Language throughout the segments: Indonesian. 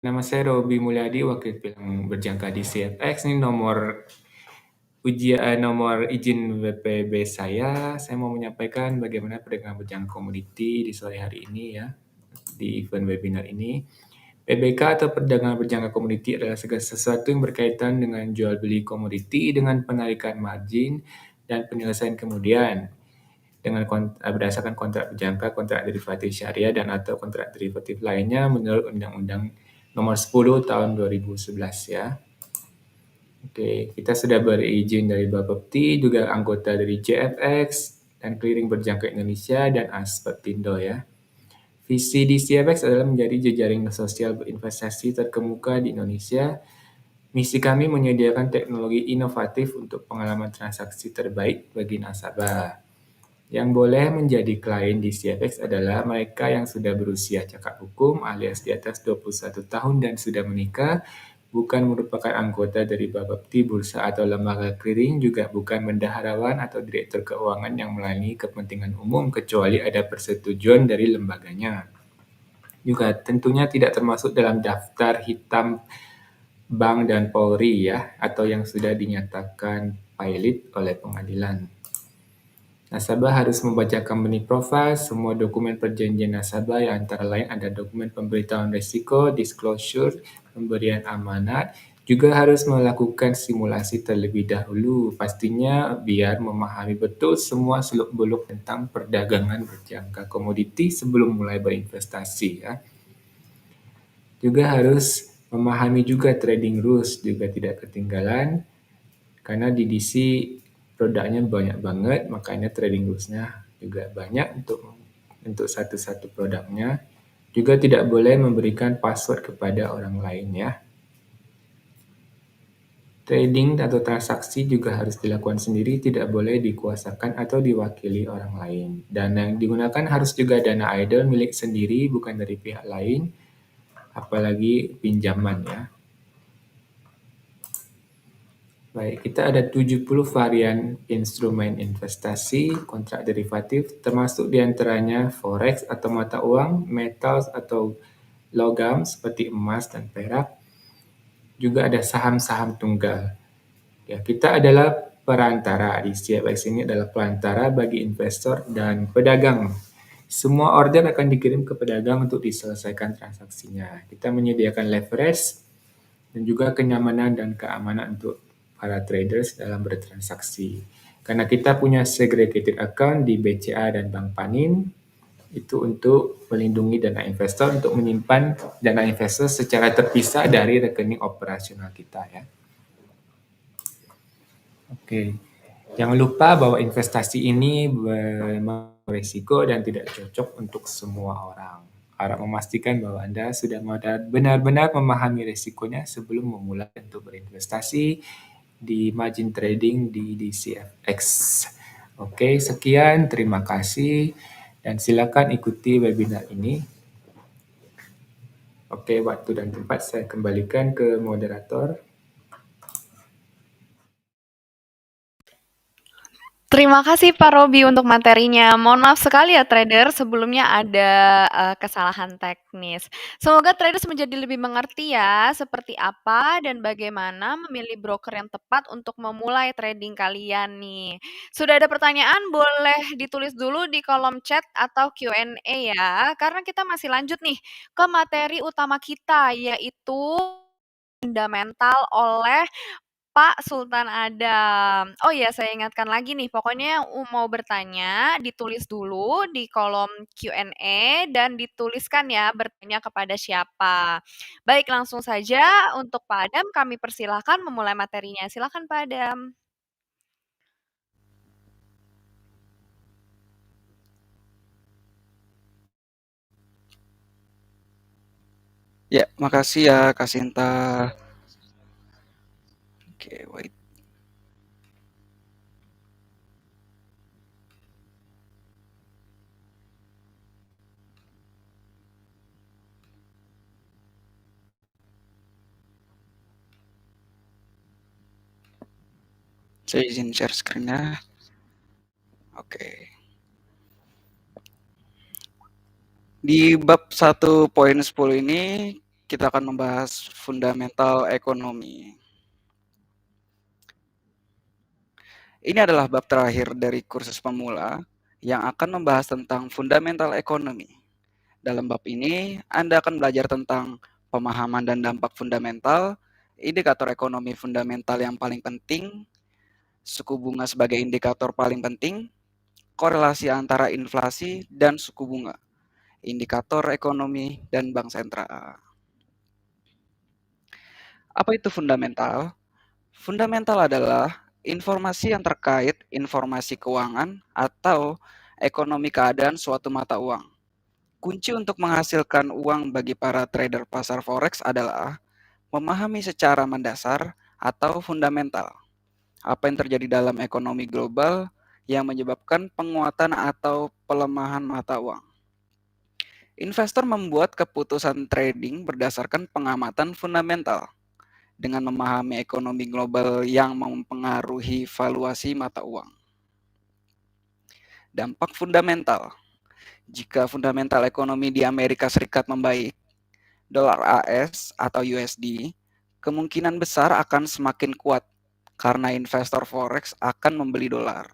Nama saya Robi Mulyadi, wakil pilang berjangka di CFX. Ini nomor izin WPB saya. Saya mau menyampaikan bagaimana perdagangan berjangka komoditi di sore hari ini ya, di event webinar ini. PBK atau perdagangan berjangka komoditi adalah segala sesuatu yang berkaitan dengan jual beli komoditi dengan penarikan margin dan penyelesaian kemudian dengan berdasarkan kontrak berjangka, kontrak derivatif syariah dan atau kontrak derivatif lainnya menurut Undang-Undang Nomor 10 Tahun 2011 ya. Oke, kita sudah berizin dari Bapepti, juga anggota dari JFX dan Clearing Berjangka Indonesia dan Aspetindo ya. Visi di CFX adalah menjadi jejaring sosial berinvestasi terkemuka di Indonesia. Misi kami menyediakan teknologi inovatif untuk pengalaman transaksi terbaik bagi nasabah. Yang boleh menjadi klien di CFX adalah mereka yang sudah berusia cakap hukum alias di atas 21 tahun dan sudah menikah, bukan merupakan anggota dari Bapepti, bursa atau lembaga clearing, juga bukan bendaharawan atau direktur keuangan yang melayani kepentingan umum kecuali ada persetujuan dari lembaganya. Juga tentunya tidak termasuk dalam daftar hitam Bank dan Polri ya, atau yang sudah dinyatakan pilot oleh pengadilan. Nasabah harus membaca company profile, semua dokumen perjanjian nasabah yang antara lain ada dokumen pemberitahuan risiko, disclosure, pemberian amanat, juga harus melakukan simulasi terlebih dahulu, pastinya biar memahami betul semua seluk-beluk tentang perdagangan berjangka komoditi sebelum mulai berinvestasi ya. Juga harus memahami juga trading rules, juga tidak ketinggalan, karena di DC produknya banyak banget, makanya trading rules-nya juga banyak untuk satu-satu produknya. Juga tidak boleh memberikan password kepada orang lain ya. Trading atau transaksi juga harus dilakukan sendiri, tidak boleh dikuasakan atau diwakili orang lain. Dana yang digunakan harus juga dana idle milik sendiri, bukan dari pihak lain, apalagi pinjaman ya. Baik, kita ada 70 varian instrumen investasi, kontrak derivatif, termasuk diantaranya forex atau mata uang, metals atau logam seperti emas dan perak. Juga ada saham-saham tunggal. Ya, kita adalah perantara di CFX ini adalah perantara bagi investor dan pedagang. Semua order akan dikirim ke pedagang untuk diselesaikan transaksinya. Kita menyediakan leverage dan juga kenyamanan dan keamanan untuk para traders dalam bertransaksi. Karena kita punya segregated account di BCA dan Bank Panin, itu untuk melindungi dana investor, untuk menyimpan dana investor secara terpisah dari rekening operasional kita ya. Oke, jangan lupa bahwa investasi ini berisiko dan tidak cocok untuk semua orang. Harap memastikan bahwa Anda sudah benar-benar memahami risikonya sebelum memulai untuk berinvestasi di margin trading di DCFX. Oke, sekian, terima kasih, dan silakan ikuti webinar ini. Oke, waktu dan tempat saya kembalikan ke moderator. Terima kasih Pak Robi untuk materinya. Mohon maaf sekali ya trader, sebelumnya ada kesalahan teknis. Semoga traders menjadi lebih mengerti ya, seperti apa dan bagaimana memilih broker yang tepat untuk memulai trading kalian nih. Sudah ada pertanyaan, boleh ditulis dulu di kolom chat atau Q&A ya, karena kita masih lanjut nih ke materi utama kita, yaitu fundamental oleh Pak Sultan Adam. Oh ya, saya ingatkan lagi nih, pokoknya yang mau bertanya ditulis dulu di kolom Q&A dan dituliskan ya bertanya kepada siapa. Baik, langsung saja untuk Pak Adam kami persilahkan memulai materinya. Silakan Pak Adam. Ya, makasih ya Kak Sinta. Oke, wait. Saya izin share screen-nya. Oke. Di bab 1.10 ini kita akan membahas fundamental ekonomi. Ini adalah bab terakhir dari kursus pemula yang akan membahas tentang fundamental ekonomi. Dalam bab ini, Anda akan belajar tentang pemahaman dan dampak fundamental, indikator ekonomi fundamental yang paling penting, suku bunga sebagai indikator paling penting, korelasi antara inflasi dan suku bunga, indikator ekonomi dan bank sentral. Apa itu fundamental? Fundamental adalah informasi yang terkait informasi keuangan atau ekonomi keadaan suatu mata uang. Kunci untuk menghasilkan uang bagi para trader pasar forex adalah memahami secara mendasar atau fundamental apa yang terjadi dalam ekonomi global yang menyebabkan penguatan atau pelemahan mata uang. Investor membuat keputusan trading berdasarkan pengamatan fundamental dengan memahami ekonomi global yang mempengaruhi valuasi mata uang. Dampak fundamental. Jika fundamental ekonomi di Amerika Serikat membaik, dolar AS atau USD kemungkinan besar akan semakin kuat karena investor forex akan membeli dolar.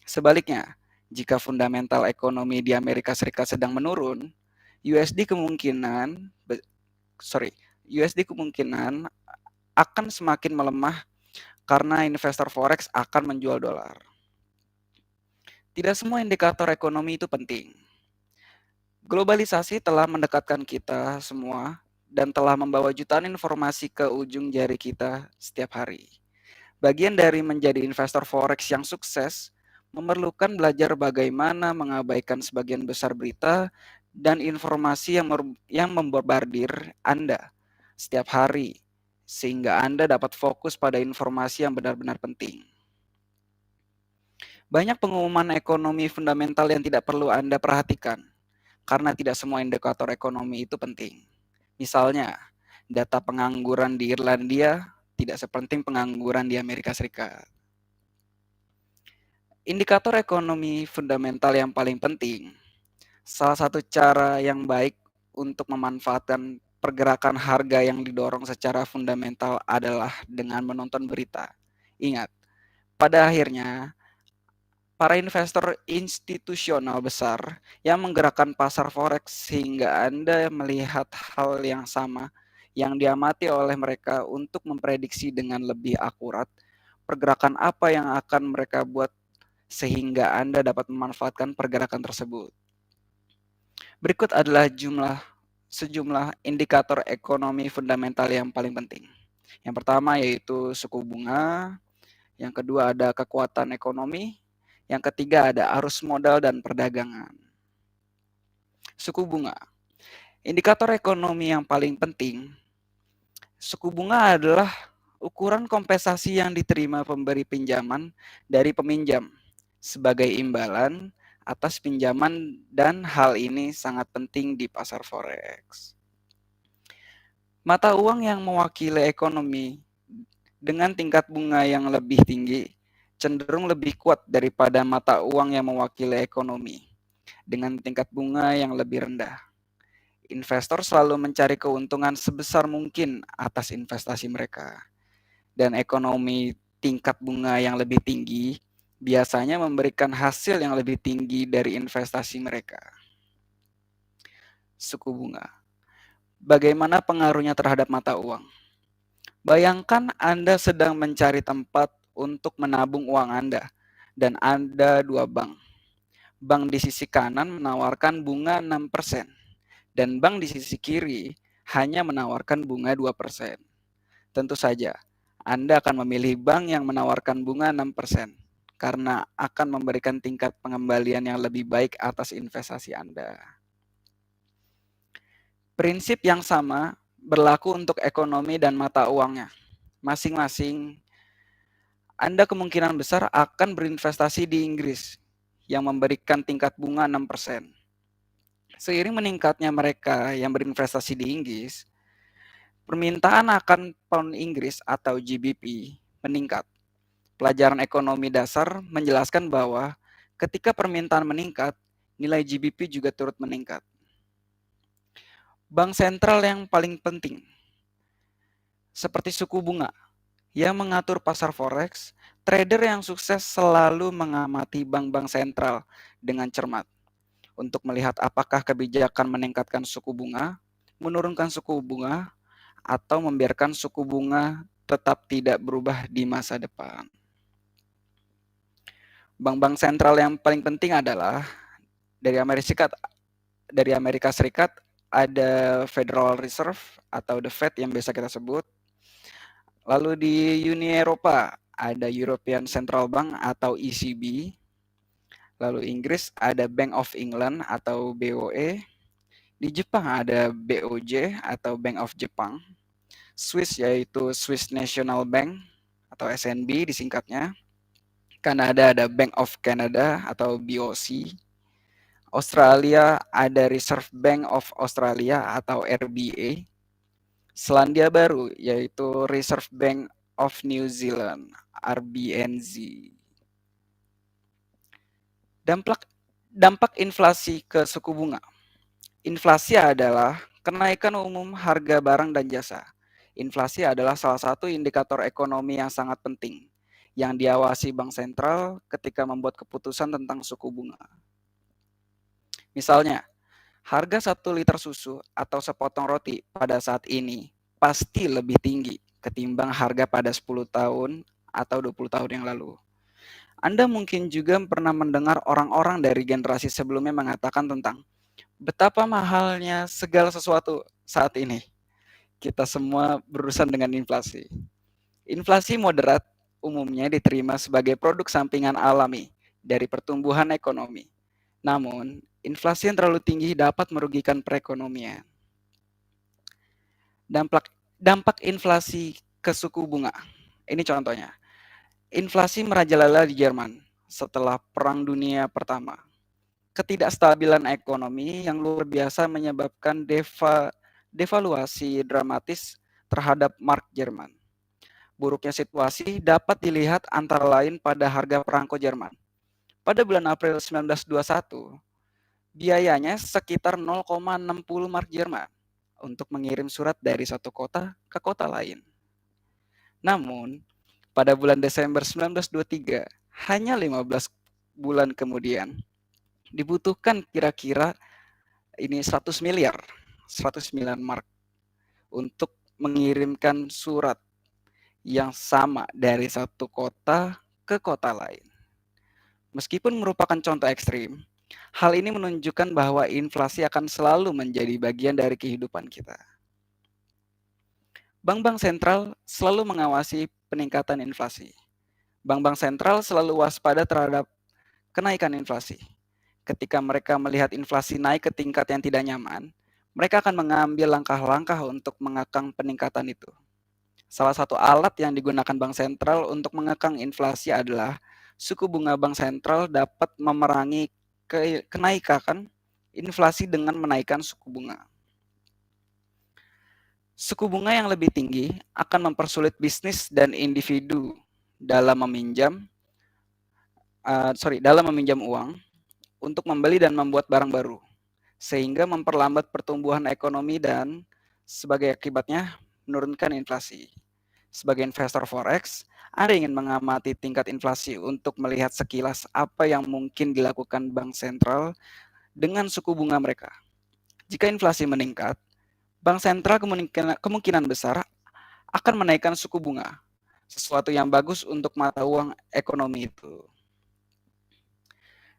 Sebaliknya, jika fundamental ekonomi di Amerika Serikat sedang menurun, USD kemungkinan akan semakin melemah karena investor forex akan menjual dolar. Tidak semua indikator ekonomi itu penting. Globalisasi telah mendekatkan kita semua dan telah membawa jutaan informasi ke ujung jari kita setiap hari. Bagian dari menjadi investor forex yang sukses memerlukan belajar bagaimana mengabaikan sebagian besar berita dan informasi yang membombardir Anda setiap hari, sehingga Anda dapat fokus pada informasi yang benar-benar penting. Banyak pengumuman ekonomi fundamental yang tidak perlu Anda perhatikan, karena tidak semua indikator ekonomi itu penting. Misalnya, data pengangguran di Irlandia tidak sepenting pengangguran di Amerika Serikat. Indikator ekonomi fundamental yang paling penting. Salah satu cara yang baik untuk memanfaatkan pergerakan harga yang didorong secara fundamental adalah dengan menonton berita. Ingat, pada akhirnya, para investor institusional besar yang menggerakkan pasar forex sehingga Anda melihat hal yang sama yang diamati oleh mereka untuk memprediksi dengan lebih akurat pergerakan apa yang akan mereka buat sehingga Anda dapat memanfaatkan pergerakan tersebut. Berikut adalah sejumlah indikator ekonomi fundamental yang paling penting. Yang pertama yaitu suku bunga, yang kedua ada kekuatan ekonomi, yang ketiga ada arus modal dan perdagangan. Suku bunga. Indikator ekonomi yang paling penting, suku bunga adalah ukuran kompensasi yang diterima pemberi pinjaman dari peminjam sebagai imbalan atas pinjaman dan hal ini sangat penting di pasar forex. Mata uang yang mewakili ekonomi dengan tingkat bunga yang lebih tinggi cenderung lebih kuat daripada mata uang yang mewakili ekonomi dengan tingkat bunga yang lebih rendah. Investor selalu mencari keuntungan sebesar mungkin atas investasi mereka. Dan ekonomi tingkat bunga yang lebih tinggi biasanya memberikan hasil yang lebih tinggi dari investasi mereka. Suku bunga. Bagaimana pengaruhnya terhadap mata uang? Bayangkan Anda sedang mencari tempat untuk menabung uang Anda dan ada dua bank. Bank di sisi kanan menawarkan bunga 6% dan bank di sisi kiri hanya menawarkan bunga 2%. Tentu saja, Anda akan memilih bank yang menawarkan bunga 6% karena akan memberikan tingkat pengembalian yang lebih baik atas investasi Anda. Prinsip yang sama berlaku untuk ekonomi dan mata uangnya. Masing-masing, Anda kemungkinan besar akan berinvestasi di Inggris yang memberikan tingkat bunga 6%. Seiring meningkatnya mereka yang berinvestasi di Inggris, permintaan akan pound Inggris atau GBP meningkat. Pelajaran ekonomi dasar menjelaskan bahwa ketika permintaan meningkat, nilai GBP juga turut meningkat. Bank sentral yang paling penting, seperti suku bunga, yang mengatur pasar forex, trader yang sukses selalu mengamati bank-bank sentral dengan cermat untuk melihat apakah kebijakan meningkatkan suku bunga, menurunkan suku bunga, atau membiarkan suku bunga tetap tidak berubah di masa depan. Bank-bank sentral yang paling penting adalah dari Amerika Serikat ada Federal Reserve atau the Fed yang biasa kita sebut. Lalu di Uni Eropa ada European Central Bank atau ECB. Lalu Inggris ada Bank of England atau BOE. Di Jepang ada BOJ atau Bank of Japan. Swiss yaitu Swiss National Bank atau SNB disingkatnya. Kanada ada Bank of Canada atau BOC. Australia ada Reserve Bank of Australia atau RBA. Selandia Baru yaitu Reserve Bank of New Zealand, RBNZ. Dampak inflasi ke suku bunga. Inflasi adalah kenaikan umum harga barang dan jasa. Inflasi adalah salah satu indikator ekonomi yang sangat penting yang diawasi Bank Sentral ketika membuat keputusan tentang suku bunga. Misalnya, harga 1 liter susu atau sepotong roti pada saat ini pasti lebih tinggi ketimbang harga pada 10 tahun atau 20 tahun yang lalu. Anda mungkin juga pernah mendengar orang-orang dari generasi sebelumnya mengatakan tentang betapa mahalnya segala sesuatu saat ini. Kita semua berurusan dengan inflasi. Inflasi moderat umumnya diterima sebagai produk sampingan alami dari pertumbuhan ekonomi. Namun, inflasi yang terlalu tinggi dapat merugikan perekonomian. Dampak inflasi ke suku bunga. Ini contohnya. Inflasi merajalela di Jerman setelah Perang Dunia Pertama. Ketidakstabilan ekonomi yang luar biasa menyebabkan devaluasi dramatis terhadap mark Jerman. Buruknya situasi dapat dilihat antara lain pada harga perangko Jerman. Pada bulan April 1921, biayanya sekitar 0,60 mark Jerman untuk mengirim surat dari satu kota ke kota lain. Namun, pada bulan Desember 1923, hanya 15 bulan kemudian, dibutuhkan kira-kira ini 100 miliar, 109 mark untuk mengirimkan surat yang sama dari satu kota ke kota lain. Meskipun merupakan contoh ekstrim, hal ini menunjukkan bahwa inflasi akan selalu menjadi bagian dari kehidupan kita. Bank-bank sentral selalu mengawasi peningkatan inflasi. Bank-bank sentral selalu waspada terhadap kenaikan inflasi. Ketika mereka melihat inflasi naik ke tingkat yang tidak nyaman, mereka akan mengambil langkah-langkah untuk mengekang peningkatan itu. Salah satu alat yang digunakan bank sentral untuk mengekang inflasi adalah suku bunga bank sentral dapat memerangi kenaikan inflasi dengan menaikkan suku bunga. Suku bunga yang lebih tinggi akan mempersulit bisnis dan individu dalam meminjam uang untuk membeli dan membuat barang baru, sehingga memperlambat pertumbuhan ekonomi dan sebagai akibatnya menurunkan inflasi. Sebagai investor forex, Anda ingin mengamati tingkat inflasi untuk melihat sekilas apa yang mungkin dilakukan bank sentral dengan suku bunga mereka. Jika inflasi meningkat, bank sentral kemungkinan besar akan menaikkan suku bunga, sesuatu yang bagus untuk mata uang ekonomi itu.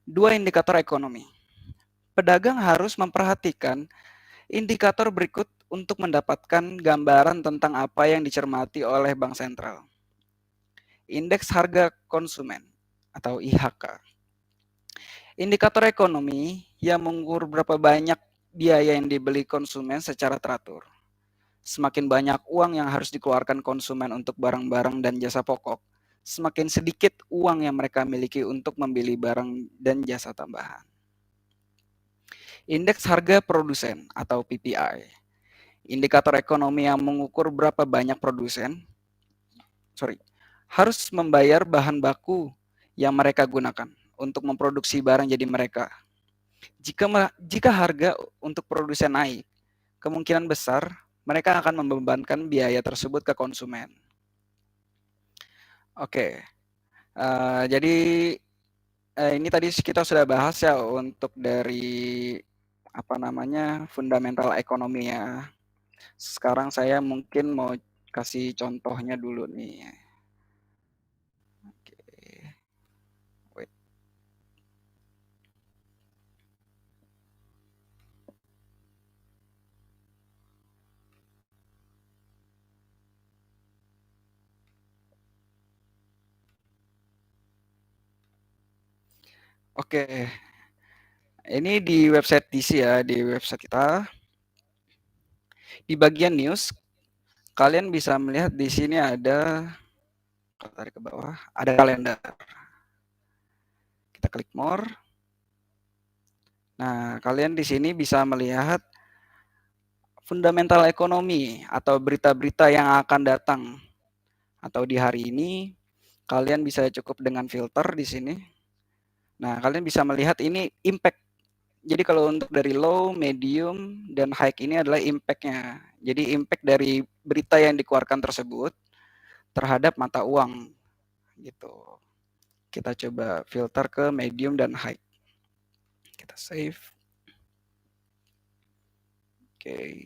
2 indikator ekonomi. Pedagang harus memperhatikan indikator berikut untuk mendapatkan gambaran tentang apa yang dicermati oleh bank sentral. Indeks harga konsumen atau IHK. Indikator ekonomi yang mengukur berapa banyak biaya yang dibeli konsumen secara teratur. Semakin banyak uang yang harus dikeluarkan konsumen untuk barang-barang dan jasa pokok, semakin sedikit uang yang mereka miliki untuk membeli barang dan jasa tambahan. Indeks harga produsen atau PPI. Indikator ekonomi yang mengukur berapa banyak produsen harus membayar bahan baku yang mereka gunakan untuk memproduksi barang jadi mereka. Jika harga untuk produsen naik, kemungkinan besar mereka akan membebankan biaya tersebut ke konsumen. Oke, jadi ini tadi kita sudah bahas ya untuk dari fundamental ekonomi ya. Sekarang saya mungkin mau kasih contohnya dulu nih. Oke. Wait. Oke. Ini di website DC ya, di website kita. Di bagian news, kalian bisa melihat di sini ada, kalau tarik ke bawah, ada kalender. Kita klik more. Nah, kalian di sini bisa melihat fundamental ekonomi atau berita-berita yang akan datang. Atau di hari ini, kalian bisa cukup dengan filter di sini. Nah, kalian bisa melihat ini impact. Jadi kalau untuk dari low, medium, dan high ini adalah impact-nya. Jadi impact dari berita yang dikeluarkan tersebut terhadap mata uang. Gitu. Kita coba filter ke medium dan high. Kita save. Oke.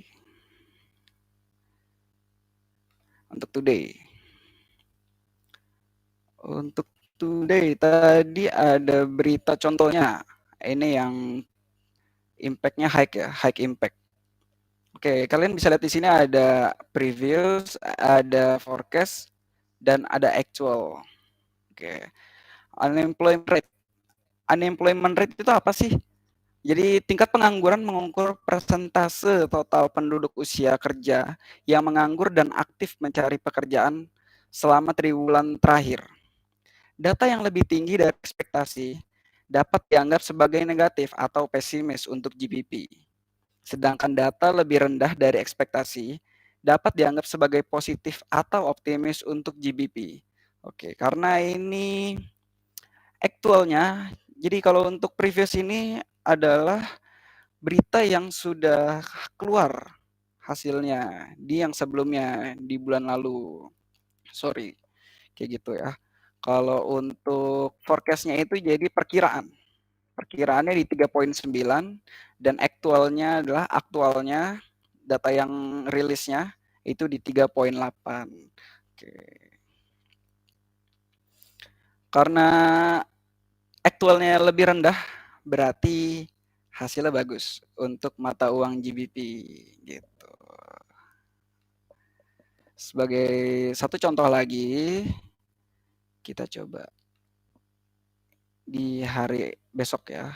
Untuk today. Untuk today tadi ada berita contohnya. Ini yang impact-nya high ya, high impact. Oke, kalian bisa lihat di sini ada previous, ada forecast, dan ada actual. Oke. Unemployment rate. Unemployment rate itu apa sih? Jadi tingkat pengangguran mengukur persentase total penduduk usia kerja yang menganggur dan aktif mencari pekerjaan selama 3 bulan terakhir. Data yang lebih tinggi dari ekspektasi dapat dianggap sebagai negatif atau pesimis untuk GDP. Sedangkan data lebih rendah dari ekspektasi dapat dianggap sebagai positif atau optimis untuk GDP. Oke, karena ini aktualnya, jadi kalau untuk previous ini adalah berita yang sudah keluar hasilnya di yang sebelumnya di bulan lalu. Sorry, kayak gitu ya. Kalau untuk forecast-nya itu jadi perkiraan. Perkiraannya di 3,9 dan aktualnya data yang rilisnya itu di 3,8. Oke. Karena aktualnya lebih rendah berarti hasilnya bagus untuk mata uang GBP gitu. Sebagai satu contoh lagi, kita coba di hari besok ya.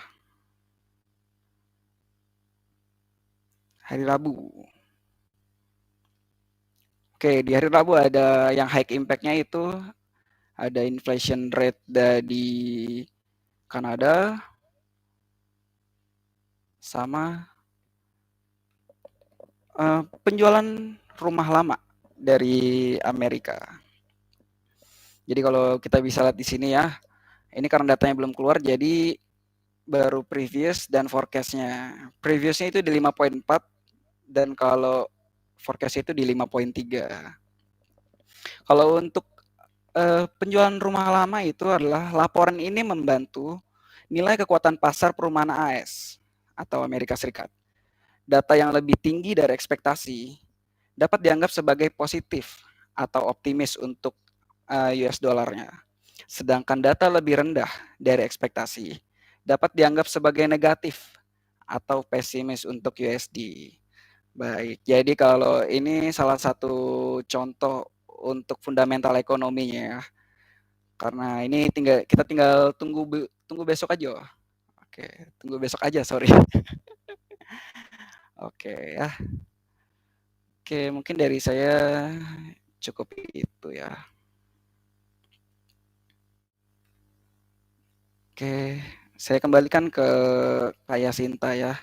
Hari Rabu. Oke, di hari Rabu ada yang high impact-nya itu ada inflation rate dari Kanada sama penjualan rumah lama dari Amerika. Jadi kalau kita bisa lihat di sini ya, ini karena datanya belum keluar, jadi baru previous dan forecast-nya. Previous-nya itu di 5,4 dan kalau forecast itu di 5,3. Kalau untuk penjualan rumah lama itu adalah laporan ini membantu nilai kekuatan pasar perumahan AS atau Amerika Serikat. Data yang lebih tinggi dari ekspektasi dapat dianggap sebagai positif atau optimis untuk US dollarnya. Sedangkan data lebih rendah dari ekspektasi dapat dianggap sebagai negatif atau pesimis untuk USD. Baik, jadi kalau ini salah satu contoh untuk fundamental ekonominya ya. Karena ini kita tinggal tunggu besok aja. Oke, tunggu besok aja, sorry. Oke ya. Oke, mungkin dari saya cukup itu ya. Oke, saya kembalikan ke Kak Yasinta ya.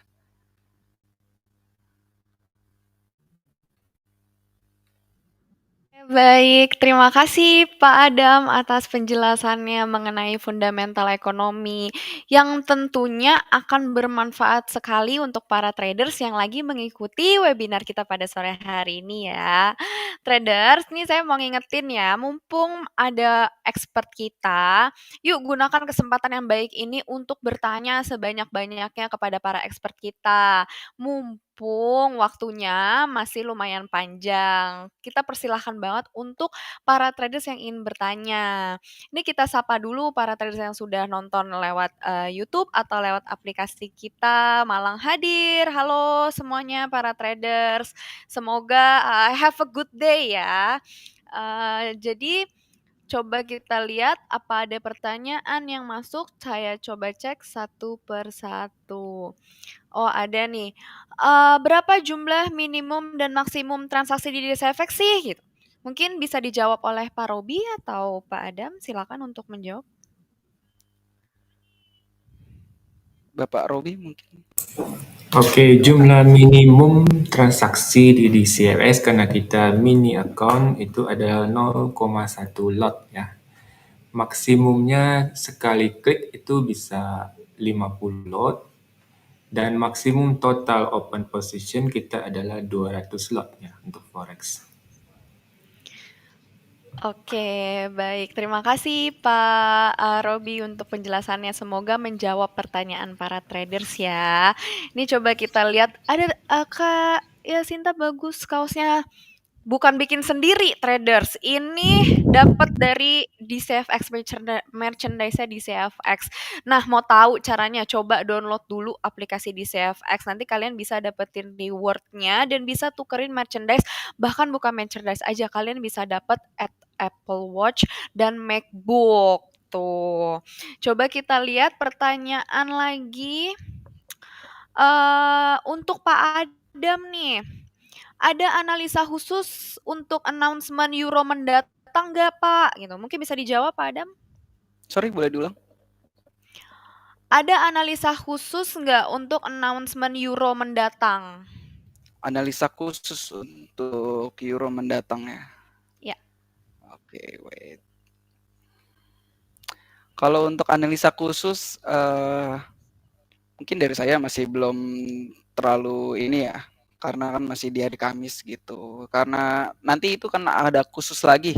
Baik, terima kasih Pak Adam atas penjelasannya mengenai fundamental ekonomi yang tentunya akan bermanfaat sekali untuk para traders yang lagi mengikuti webinar kita pada sore hari ini ya. Traders, nih saya mau ngingetin ya, mumpung ada expert kita, yuk gunakan kesempatan yang baik ini untuk bertanya sebanyak-banyaknya kepada para expert kita. Mumpung waktunya masih lumayan panjang, kita persilahkan banget untuk para traders yang ingin bertanya. Ini kita sapa dulu para traders yang sudah nonton lewat YouTube atau lewat aplikasi kita. Malang hadir. Halo semuanya para traders. Semoga have a good day ya. Jadi coba kita lihat apa ada pertanyaan yang masuk. Saya coba cek satu per satu. Oh ada nih, berapa jumlah minimum dan maksimum transaksi di DCFX sih? Gitu. Mungkin bisa dijawab oleh Pak Robi atau Pak Adam, silakan untuk menjawab. Bapak Robi mungkin. Oke, jumlah minimum transaksi di DCFS karena kita mini account itu adalah 0,1 lot ya. Maksimumnya sekali klik itu bisa 50 lot dan maksimum total open position kita adalah 200 lot ya untuk forex. Oke, baik. Terima kasih Pak Robi untuk penjelasannya. Semoga menjawab pertanyaan para traders ya. Ini coba kita lihat. Ada Kak Yasinta bagus kaosnya. Bukan bikin sendiri traders. Ini dapat dari DCFX merchandise-nya DCFX. Nah, mau tahu caranya? Coba download dulu aplikasi DCFX. Nanti kalian bisa dapetin reward-nya dan bisa tukerin merchandise. Bahkan bukan merchandise aja, kalian bisa dapat Apple Watch dan MacBook. Tuh. Coba kita lihat pertanyaan lagi. Untuk Pak Adam nih. Ada analisa khusus untuk announcement euro mendatang nggak Pak? Gitu. Mungkin bisa dijawab Pak Adam? Sorry, boleh diulang? Ada analisa khusus nggak untuk announcement euro mendatang? Analisa khusus untuk euro mendatang ya? Ya. Oke, wait. Kalau untuk analisa khusus, mungkin dari saya masih belum terlalu ini ya, karena kan masih di hari Kamis gitu. Karena nanti itu kan ada khusus lagi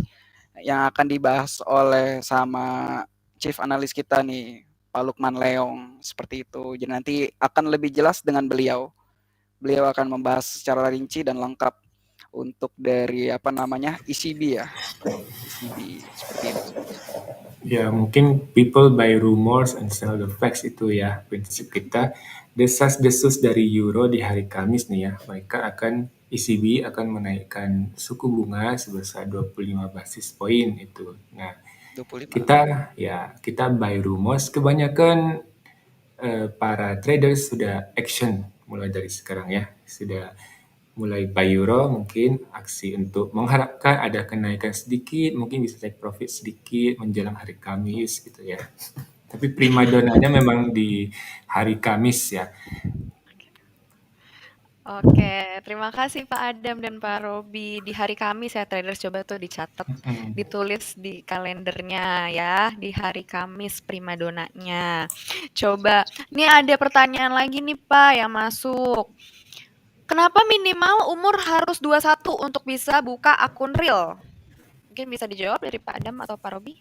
yang akan dibahas oleh sama chief analis kita nih, Pak Lukman Leong, seperti itu. Jadi nanti akan lebih jelas dengan beliau. Beliau akan membahas secara rinci dan lengkap untuk dari ECB ya. ECB seperti itu. Ya, mungkin people buy rumors and sell the facts itu ya prinsip kita. Desas-desus dari euro di hari Kamis nih ya, mereka ECB akan menaikkan suku bunga sebesar 25 basis poin itu. Nah, 25. kita buy rumors, kebanyakan para traders sudah action mulai dari sekarang ya, sudah mulai buy euro, mungkin aksi untuk mengharapkan ada kenaikan sedikit, mungkin bisa take profit sedikit menjelang hari Kamis gitu ya. Tapi primadonanya memang di hari Kamis ya. Oke, terima kasih Pak Adam dan Pak Robi. Di hari Kamis ya traders, coba tuh dicatat, ditulis di kalendernya ya, di hari Kamis primadonanya. Coba, ini ada pertanyaan lagi nih Pak yang masuk. Kenapa minimal umur harus 21 untuk bisa buka akun real? Mungkin bisa dijawab dari Pak Adam atau Pak Robi.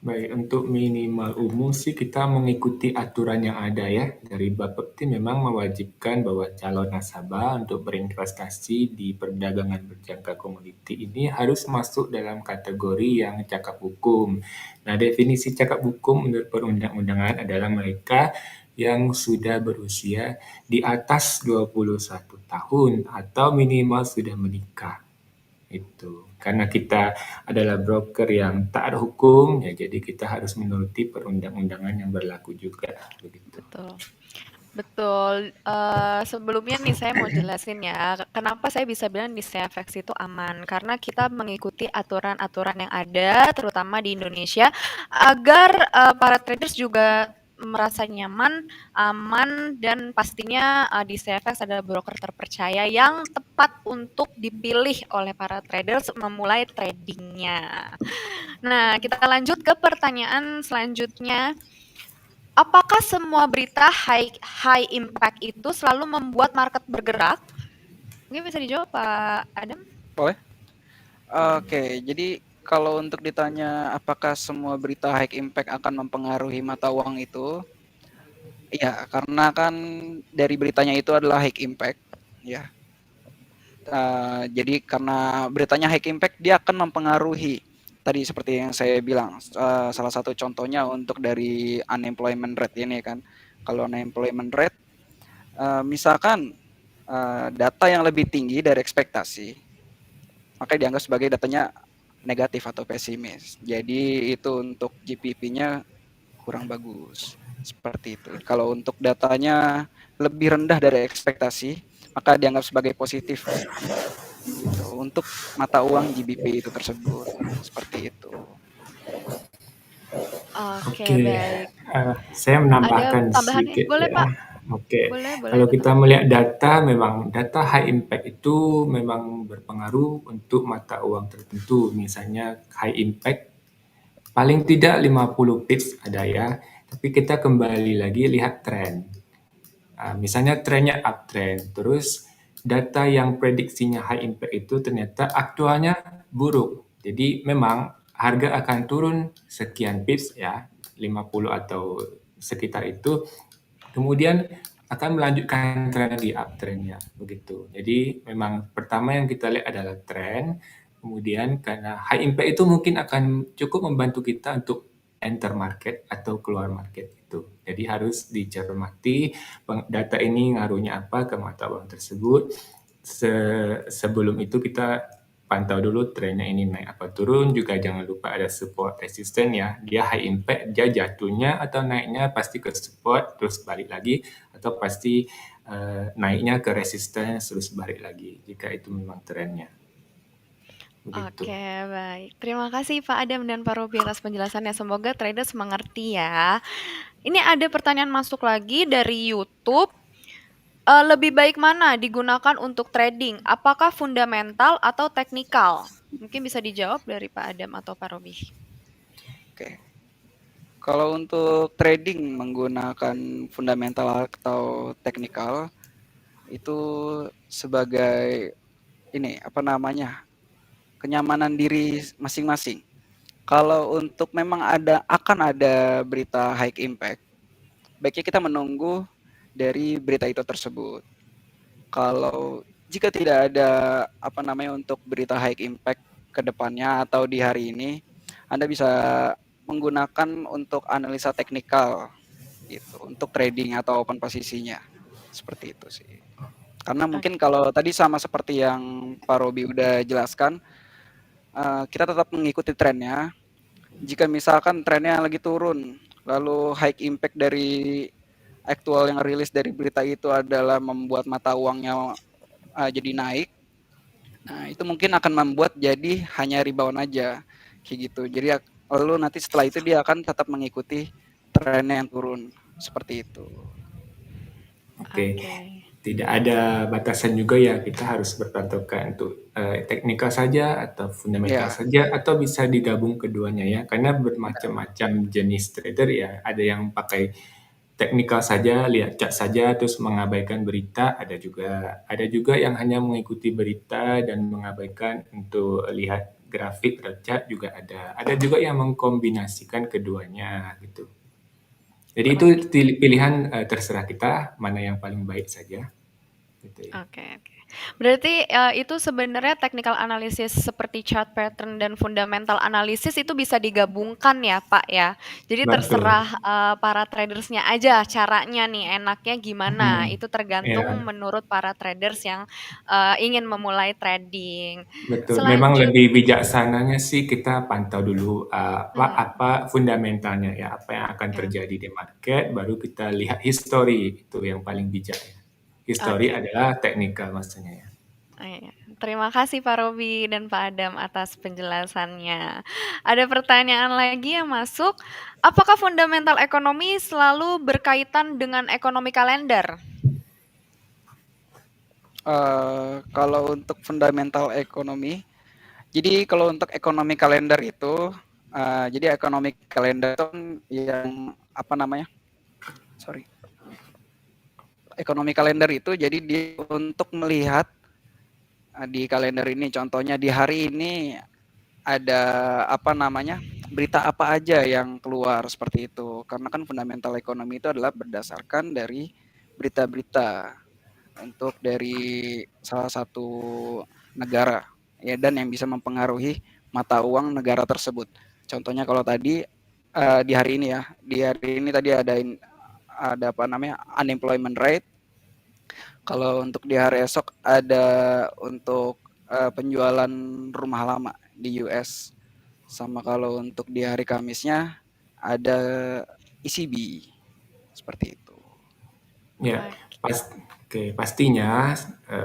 Baik, untuk minimal umur sih kita mengikuti aturan yang ada ya. Dari Bapepti memang mewajibkan bahwa calon nasabah untuk berinvestasi di perdagangan berjangka komoditi ini harus masuk dalam kategori yang cakap hukum. Nah, definisi cakap hukum menurut perundang-undangan adalah mereka yang sudah berusia di atas 21 tahun atau minimal sudah menikah. Itu. Karena kita adalah broker yang taat hukum, ya jadi kita harus menuruti perundang-undangan yang berlaku juga. Begitu. Betul. Betul. Sebelumnya nih saya mau jelasin ya, kenapa saya bisa bilang DCFX itu aman. Karena kita mengikuti aturan-aturan yang ada, terutama di Indonesia, agar para traders juga merasa nyaman, aman, dan pastinya di CFX adalah broker terpercaya yang tepat untuk dipilih oleh para traders memulai tradingnya. Nah, kita lanjut ke pertanyaan selanjutnya. Apakah semua berita high impact itu selalu membuat market bergerak? Mungkin bisa dijawab Pak Adam. Boleh? Oke, jadi kalau untuk ditanya apakah semua berita high impact akan mempengaruhi mata uang itu, ya karena kan dari beritanya itu adalah high impact, ya. Jadi karena beritanya high impact, dia akan mempengaruhi. Tadi seperti yang saya bilang, salah satu contohnya untuk dari unemployment rate ini kan. Kalau unemployment rate, misalkan data yang lebih tinggi dari ekspektasi, maka dianggap sebagai datanya negatif atau pesimis. Jadi itu untuk GPP-nya kurang bagus. Seperti itu. Kalau untuk datanya lebih rendah dari ekspektasi, maka dianggap sebagai positif gitu, untuk mata uang GBP itu tersebut. Seperti itu. Oke, Oke, baik. saya Ada menambahkan tambahannya? sedikit Boleh, ya. Pak. Oke, Boleh kalau kita ditambah. melihat data, memang data high impact itu memang berpengaruh untuk mata uang tertentu. Misalnya high impact paling tidak 50 pips ada ya, tapi kita kembali lagi lihat tren. Misalnya trennya uptrend, terus data yang prediksinya high impact itu ternyata aktualnya buruk. Jadi memang harga akan turun sekian pips ya, 50 atau sekitar itu. Kemudian akan melanjutkan tren lagi uptrendnya begitu. Jadi memang pertama yang kita lihat adalah tren. Kemudian karena high impact itu mungkin akan cukup membantu kita untuk enter market atau keluar market itu. Jadi harus dicermati data ini ngaruhnya apa ke mata uang tersebut. Sebelum itu kita pantau dulu trennya ini naik apa turun, juga jangan lupa ada support resisten ya. Dia high impact, dia jatuhnya atau naiknya pasti ke support terus balik lagi, atau pasti naiknya ke resisten terus balik lagi jika itu memang trennya. Begitu. Oke, baik. Terima kasih Pak Adam dan Pak Robi atas penjelasannya. Semoga traders mengerti ya. Ini ada pertanyaan masuk lagi dari YouTube. Lebih baik mana digunakan untuk trading? Apakah fundamental atau teknikal? Mungkin bisa dijawab dari Pak Adam atau Pak Robi. Oke. Kalau untuk trading menggunakan fundamental atau teknikal, itu sebagai ini apa namanya, kenyamanan diri masing-masing. Kalau untuk memang akan ada berita high impact, baiknya kita menunggu dari berita itu tersebut. Kalau jika tidak ada apa namanya untuk berita high impact ke depannya atau di hari ini, Anda bisa menggunakan untuk analisa teknikal gitu, untuk trading atau open posisinya. Seperti itu sih. Karena mungkin kalau tadi sama seperti yang Pak Robi udah jelaskan, kita tetap mengikuti trennya. Jika misalkan trennya lagi turun, lalu high impact dari aktual yang rilis dari berita itu adalah membuat mata uangnya jadi naik, nah itu mungkin akan membuat jadi hanya rebound aja, kayak gitu. Jadi lalu nanti setelah itu dia akan tetap mengikuti trennya yang turun, seperti itu. Oke. Tidak ada batasan juga ya, kita harus berpatokan untuk teknikal saja atau fundamental Ya, saja, atau bisa digabung keduanya ya, karena bermacam-macam jenis trader ya. Ada yang pakai teknikal saja, lihat chart saja terus mengabaikan berita, ada juga yang hanya mengikuti berita dan mengabaikan untuk lihat grafik atau chart juga ada. Ada juga yang mengkombinasikan keduanya gitu. Jadi itu pilihan terserah kita mana yang paling baik saja. Gitu ya. Oke. Berarti itu sebenarnya technical analysis seperti chart pattern dan fundamental analysis itu bisa digabungkan ya Pak ya. Jadi Betul. terserah para tradersnya aja caranya nih enaknya gimana. Itu tergantung Ya, menurut para traders yang ingin memulai trading. betul. Memang Selanjut, lebih bijaksananya sih kita pantau dulu hmm, apa fundamentalnya ya, apa yang akan ya, terjadi di market, baru kita lihat history, itu yang paling bijak ya. History oke. adalah teknikal maksudnya ya. Iya. Terima kasih Pak Robi dan Pak Adam atas penjelasannya. Ada pertanyaan lagi yang masuk. Apakah fundamental ekonomi selalu berkaitan dengan ekonomi kalender? Kalau untuk fundamental ekonomi, jadi kalau untuk ekonomi kalender itu, jadi ekonomi kalender itu yang apa namanya? Sorry. Ekonomi kalender itu jadi dia untuk melihat di kalender ini, contohnya di hari ini ada apa namanya, berita apa aja yang keluar seperti itu. Karena kan fundamental ekonomi itu adalah berdasarkan dari berita-berita untuk dari salah satu negara ya, dan yang bisa mempengaruhi mata uang negara tersebut. Contohnya kalau tadi di hari ini ya, di hari ini tadi ada apa namanya, unemployment rate. Kalau untuk di hari esok ada untuk penjualan rumah lama di US. Sama kalau untuk di hari Kamisnya ada ECB. Seperti itu. Ya, pastinya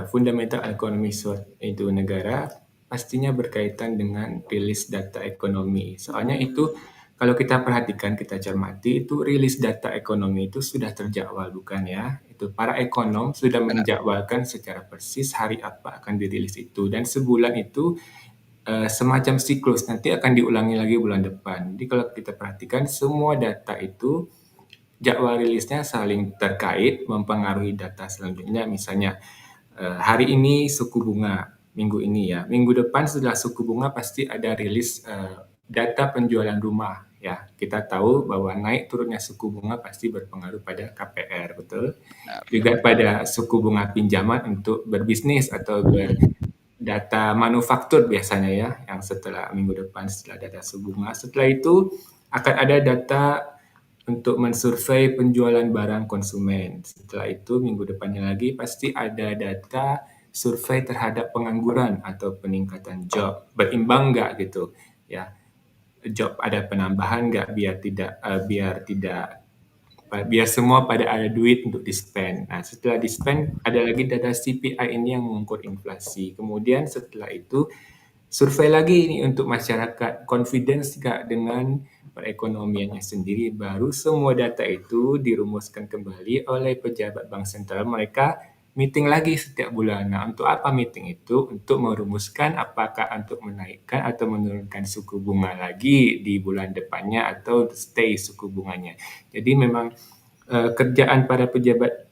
fundamental ekonomi suatu negara pastinya berkaitan dengan rilis data ekonomi. Soalnya itu kalau kita perhatikan, kita cermati, itu rilis data ekonomi itu sudah terjadwal, bukan ya? Itu para ekonom sudah menjadwalkan secara persis hari apa akan dirilis itu. Dan sebulan itu semacam siklus, nanti akan diulangi lagi bulan depan. Jadi kalau kita perhatikan, semua data itu jadwal rilisnya saling terkait, mempengaruhi data selanjutnya. Misalnya hari ini suku bunga, minggu ini ya. Minggu depan setelah suku bunga pasti ada rilis data penjualan rumah ya. Kita tahu bahwa naik turunnya suku bunga pasti berpengaruh pada KPR, betul? Juga pada suku bunga pinjaman untuk berbisnis atau data manufaktur biasanya ya, yang setelah minggu depan setelah data suku bunga. Setelah itu akan ada data untuk mensurvei penjualan barang konsumen. Setelah itu minggu depannya lagi pasti ada data survei terhadap pengangguran atau peningkatan job. Berimbang nggak gitu ya, job ada penambahan nggak, biar semua pada ada duit untuk di-spend. Nah, setelah di-spend ada lagi data CPI ini yang mengukur inflasi. Kemudian setelah itu survei lagi ini untuk masyarakat, confidence nggak dengan perekonomiannya sendiri. Baru semua data itu dirumuskan kembali oleh pejabat bank sentral. Mereka meeting lagi setiap bulan. Nah, untuk apa meeting itu? Untuk merumuskan apakah untuk menaikkan atau menurunkan suku bunga lagi di bulan depannya atau stay suku bunganya. Jadi memang kerjaan para pejabat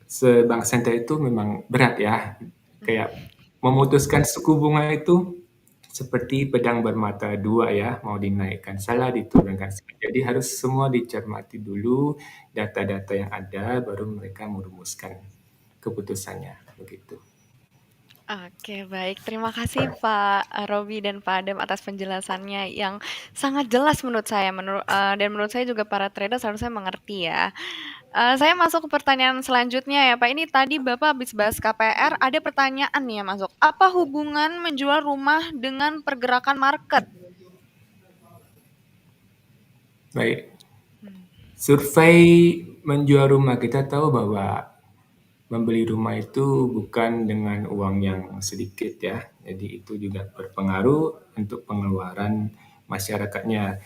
sebank sentral itu memang berat ya. Kayak memutuskan suku bunga itu seperti pedang bermata dua ya, mau dinaikkan salah, diturunkan salah. Jadi harus semua dicermati dulu data-data yang ada, baru mereka merumuskan keputusannya, begitu. Oke, baik. Terima kasih Pak Robi dan Pak Adam atas penjelasannya yang sangat jelas menurut saya. Dan menurut saya juga para traders harusnya mengerti ya. Saya masuk ke pertanyaan selanjutnya ya Pak. Ini tadi Bapak habis bahas KPR, ada pertanyaan nih yang masuk. Apa hubungan menjual rumah dengan pergerakan market? Baik. Survei menjual rumah, kita tahu bahwa membeli rumah itu bukan dengan uang yang sedikit ya. Jadi itu juga berpengaruh untuk pengeluaran masyarakatnya.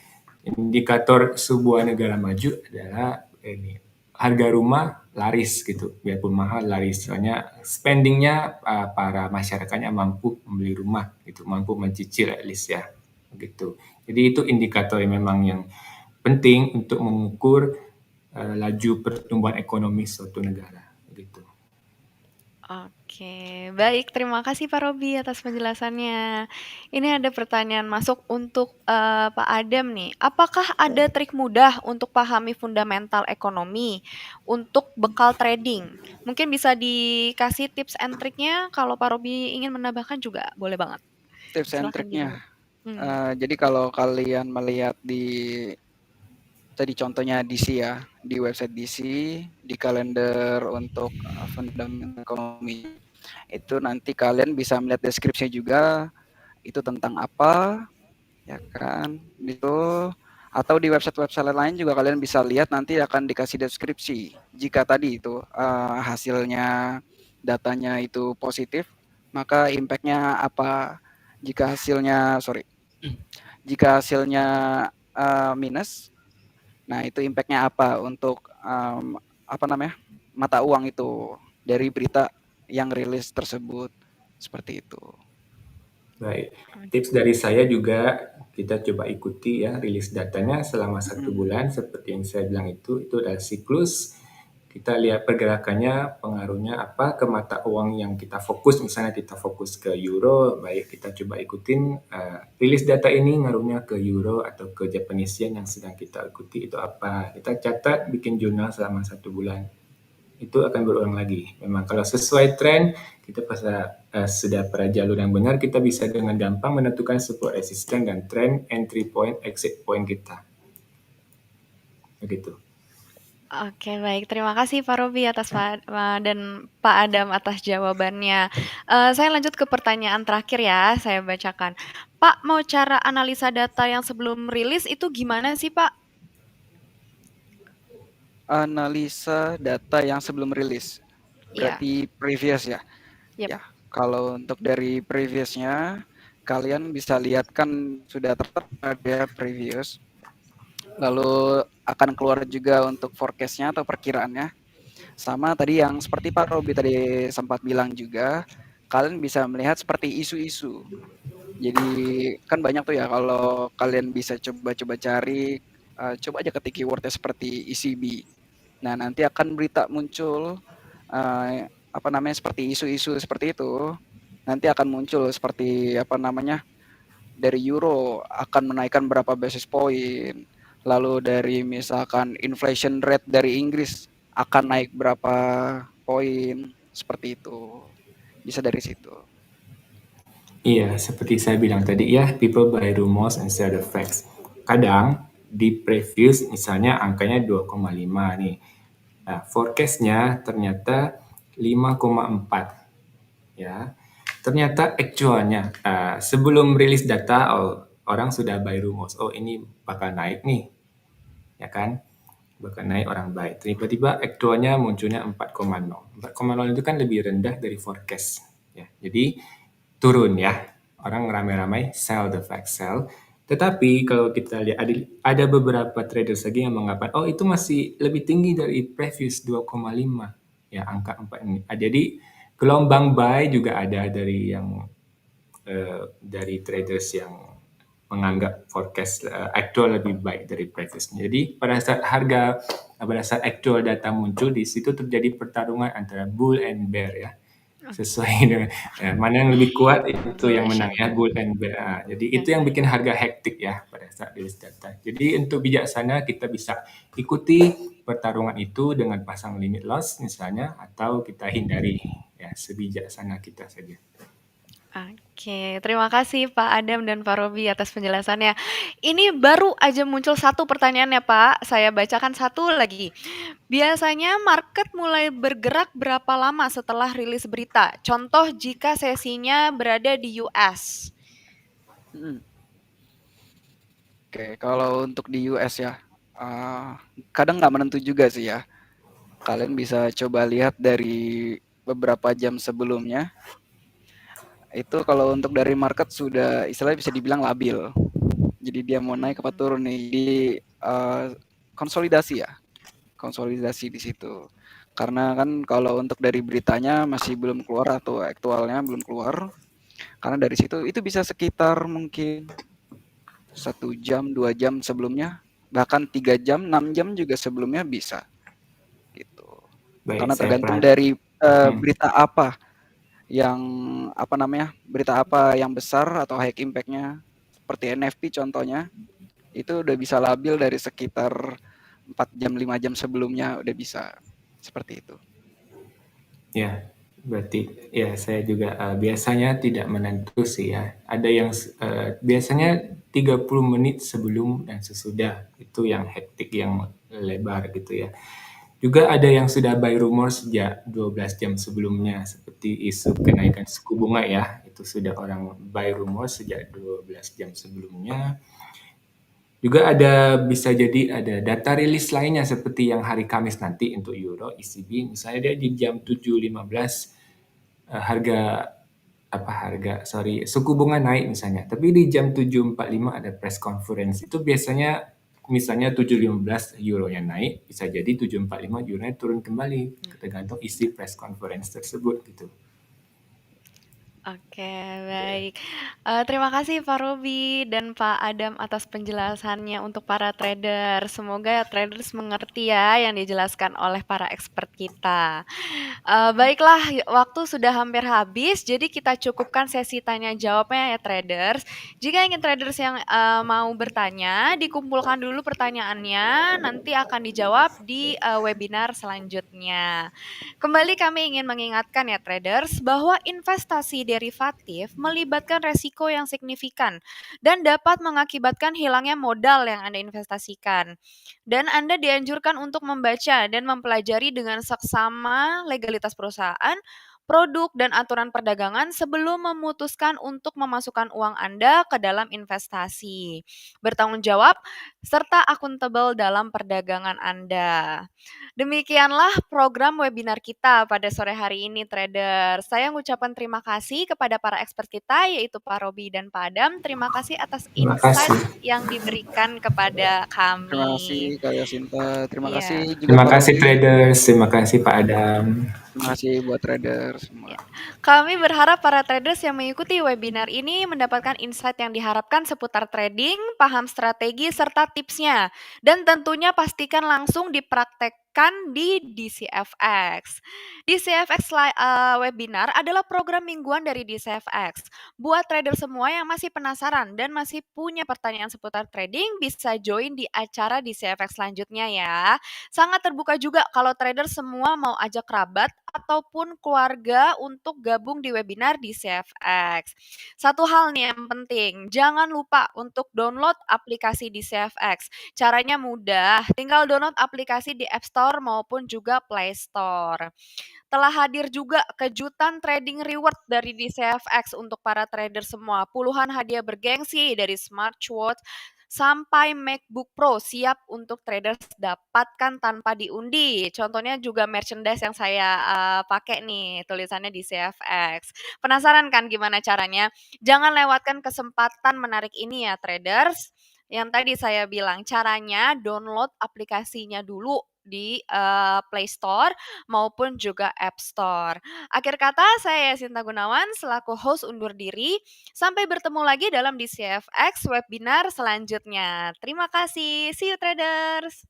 Indikator sebuah negara maju adalah ini, harga rumah laris gitu, biarpun mahal laris. Soalnya spendingnya para masyarakatnya mampu membeli rumah gitu, mampu mencicil at least ya, begitu. Jadi itu indikator yang memang yang penting untuk mengukur laju pertumbuhan ekonomi suatu negara, begitu. Oke, baik. Terima kasih Pak Robi atas penjelasannya. Ini ada pertanyaan masuk untuk Pak Adam nih. Apakah ada trik mudah untuk pahami fundamental ekonomi untuk bekal trading? Mungkin bisa dikasih tips and triknya. Kalau Pak Robi ingin menambahkan juga boleh banget. Tips and Silakan triknya. dimulai. Jadi kalau kalian melihat di tadi contohnya DC ya, di website DC, di kalender untuk fundamental ekonomi, itu nanti kalian bisa melihat deskripsinya juga, itu tentang apa, ya kan, itu. Atau di website-website lain juga kalian bisa lihat, nanti akan dikasih deskripsi. Jika tadi itu hasilnya, datanya itu positif, maka impact-nya apa? Jika hasilnya jika hasilnya minus, nah itu impact-nya apa untuk mata uang itu dari berita yang rilis tersebut, seperti itu. Baik, tips dari saya juga kita coba ikuti ya rilis datanya selama 1 bulan seperti yang saya bilang itu adalah siklus. Kita lihat pergerakannya, pengaruhnya apa ke mata uang yang kita fokus. Misalnya kita fokus ke euro, baik kita coba ikutin rilis data ini ngaruhnya ke euro atau ke Japanese yen yang sedang kita ikuti itu apa. Kita catat, bikin jurnal selama 1 bulan. Itu akan berulang lagi. Memang kalau sesuai tren, kita sudah pada jalur yang benar, kita bisa dengan gampang menentukan support resisten dan tren entry point, exit point kita. Begitu. Oke, baik. Terima kasih Pak Robi dan Pak Adam atas jawabannya. Saya lanjut ke pertanyaan terakhir ya, saya bacakan. Pak, mau cara analisa data yang sebelum rilis itu gimana sih, Pak? Analisa data yang sebelum rilis, berarti previous ya? Yep. Ya, kalau untuk dari previousnya, kalian bisa lihat kan sudah tertera previous. Lalu akan keluar juga untuk forecast-nya atau perkiraannya. Sama tadi yang seperti Pak Robi tadi sempat bilang juga, kalian bisa melihat seperti isu-isu. Jadi kan banyak tuh ya kalau kalian bisa coba-coba cari, coba aja ketik keywordnya seperti ECB. Nah nanti akan berita muncul seperti isu-isu seperti itu. Nanti akan muncul seperti dari euro akan menaikkan berapa basis point, lalu dari misalkan inflation rate dari Inggris akan naik berapa poin, seperti itu. Bisa dari situ. Iya, seperti saya bilang tadi ya, people buy rumors and sell the facts. Kadang di previous misalnya angkanya 2,5 nih. Nah, forecast-nya ternyata 5,4 ya. Ternyata actualnya sebelum rilis data orang sudah buy rumors. Oh, ini bakal naik nih. Ya kan? Bakal naik orang buy. Tiba-tiba actualnya munculnya 4,0. 4,0 itu kan lebih rendah dari forecast ya. Jadi turun ya. Orang ramai-ramai sell the fact sell. Tetapi kalau kita lihat ada beberapa traders lagi yang mengatakan, oh itu masih lebih tinggi dari previous 2,5 ya angka 4 ini. Jadi gelombang buy juga ada dari traders yang menganggap forecast actual lebih baik dari previousnya. Jadi pada saat actual data muncul di situ terjadi pertarungan antara bull and bear ya. Sesuai dengan mana yang lebih kuat itu yang menang ya, bull and bear. Jadi itu yang bikin harga hektik ya pada saat rilis data. Jadi untuk bijaksana kita bisa ikuti pertarungan itu dengan pasang limit loss misalnya atau kita hindari ya sebijaksana kita saja. Oke, terima kasih Pak Adam dan Pak Robi atas penjelasannya. Ini baru aja muncul satu pertanyaannya Pak, saya bacakan satu lagi. Biasanya market mulai bergerak berapa lama setelah rilis berita? Contoh jika sesinya berada di US. Oke, kalau untuk di US ya, kadang nggak menentu juga sih ya. Kalian bisa coba lihat dari beberapa jam sebelumnya. Itu kalau untuk dari market sudah istilahnya bisa dibilang labil. Jadi dia mau naik apa turun nih. Jadi konsolidasi ya. Konsolidasi di situ. Karena kan kalau untuk dari beritanya masih belum keluar atau aktualnya belum keluar. Karena dari situ itu bisa sekitar mungkin 1 jam, 2 jam sebelumnya, bahkan 3 jam, 6 jam juga sebelumnya bisa. Gitu. Baik, karena tergantung dari berita apa yang besar atau high impact-nya, seperti NFT contohnya, itu udah bisa labil dari sekitar 4 jam, 5 jam sebelumnya udah bisa. Seperti itu. Ya, berarti ya saya juga biasanya tidak menentu sih ya. Ada yang biasanya 30 menit sebelum dan sesudah, itu yang hektik, yang lebar gitu ya. Juga ada yang sudah buy rumor sejak 12 jam sebelumnya, seperti isu kenaikan suku bunga ya. Itu sudah orang buy rumor sejak 12 jam sebelumnya. Juga bisa jadi ada data rilis lainnya seperti yang hari Kamis nanti untuk Euro ECB. Misalnya dia di jam 7.15 harga suku bunga naik misalnya, tapi di jam 7.45 ada press conference. Itu biasanya misalnya 7.15 euronya naik, bisa jadi 7.45 euronya turun kembali, tergantung isi press conference tersebut gitu. Oke, baik. Terima kasih Pak Robi dan Pak Adam atas penjelasannya untuk para trader. Semoga traders mengerti ya yang dijelaskan oleh para expert kita. Baiklah, waktu sudah hampir habis, jadi kita cukupkan sesi tanya jawabnya ya traders. Jika ingin traders yang mau bertanya, dikumpulkan dulu pertanyaannya, nanti akan dijawab di webinar selanjutnya. Kembali kami ingin mengingatkan ya traders bahwa investasi derivatif melibatkan resiko yang signifikan dan dapat mengakibatkan hilangnya modal yang Anda investasikan. Dan Anda dianjurkan untuk membaca dan mempelajari dengan seksama legalitas perusahaan, produk, dan aturan perdagangan sebelum memutuskan untuk memasukkan uang Anda ke dalam investasi. Bertanggung jawab serta akuntabel dalam perdagangan Anda. Demikianlah program webinar kita pada sore hari ini, trader. Saya mengucapkan terima kasih kepada para expert kita, yaitu Pak Robi dan Pak Adam. Terima kasih atas Terima insight kasih. yang diberikan kepada Terima kasih kami. Kak Yasinta. Terima Iya. kasih juga Terima Pak kasih Robi. traders, terima kasih Pak Adam. Terima kasih buat trader semua. Ya. Kami berharap para traders yang mengikuti webinar ini mendapatkan insight yang diharapkan seputar trading, paham strategi serta tipsnya, dan tentunya pastikan langsung dipraktekkan di DCFX. DCFX webinar adalah program mingguan dari DCFX. Buat trader semua yang masih penasaran dan masih punya pertanyaan seputar trading, bisa join di acara DCFX selanjutnya ya. Sangat terbuka juga kalau trader semua mau ajak kerabat ataupun keluarga untuk gabung di webinar di CFX. Satu hal nih yang penting, jangan lupa untuk download aplikasi di CFX. Caranya mudah, tinggal download aplikasi di App Store maupun juga Play Store. Telah hadir juga kejutan trading reward dari DCFX untuk para trader semua. Puluhan hadiah bergengsi dari smartwatch sampai MacBook Pro siap untuk traders dapatkan tanpa diundi. Contohnya juga merchandise yang saya pakai nih, tulisannya di CFX. Penasaran kan gimana caranya? Jangan lewatkan kesempatan menarik ini ya traders. Yang tadi saya bilang caranya download aplikasinya dulu di Play Store maupun juga App Store. Akhir kata, saya Yasinta Gunawan selaku host undur diri. Sampai bertemu lagi dalam DCFX webinar selanjutnya. Terima kasih. See you traders.